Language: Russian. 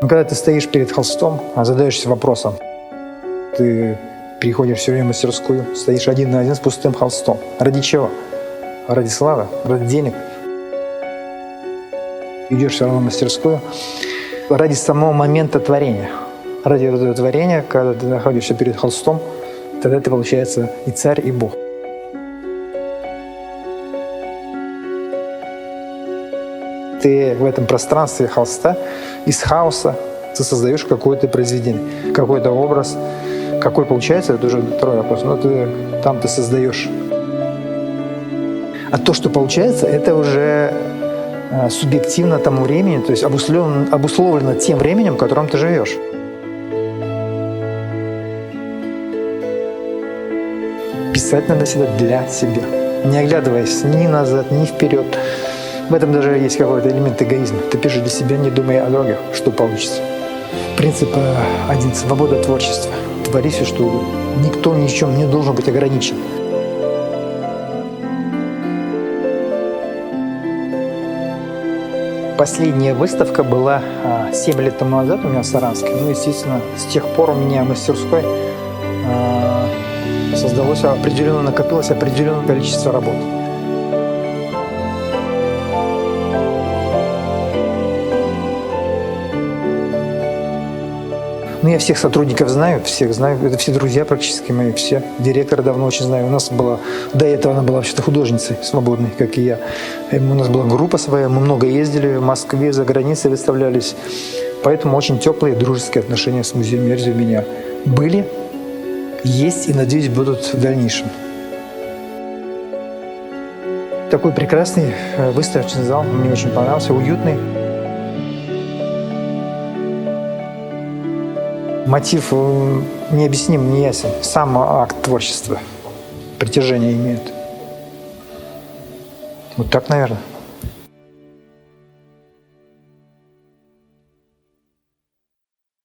Но когда ты стоишь перед холстом, задаешься вопросом, ты приходишь все время в мастерскую, стоишь один на один с пустым холстом. Ради чего? Ради славы? Ради денег? Идешь все равно в мастерскую ради самого момента творения. Ради этого творения, когда ты находишься перед холстом, тогда ты, получается, и царь, и Бог. Ты в этом пространстве холста, из хаоса, ты создаешь какое-то произведение, какой-то образ. Какой получается, это уже второй вопрос, но там ты создаешь. А то, что получается, это уже субъективно тому времени, то есть обусловлено тем временем, в котором ты живешь. Писать надо всегда для себя, не оглядываясь ни назад, ни вперед. В этом даже есть какой-то элемент эгоизма. Ты пишешь для себя, не думая о других, что получится. Принцип один – свобода творчества. Твори все, что угодно. Никто ни в чем не должен быть ограничен. Последняя выставка была 7 лет тому назад у меня в Саранске. Ну, естественно, с тех пор у меня в мастерской накопилось определенное количество работ. Ну, я всех сотрудников знаю, это все друзья практически мои, все. Директора давно очень знаю. У нас до этого она была вообще-то художницей свободной, как и я. У нас была группа своя, мы много ездили в Москве, за границей выставлялись. Поэтому очень теплые дружеские отношения с музеем Мерзи у меня были, есть и, надеюсь, будут в дальнейшем. Такой прекрасный выставочный зал, мне очень понравился, уютный. Мотив необъясним, не ясен. Сам акт творчества притяжения имеет. Вот так, наверное.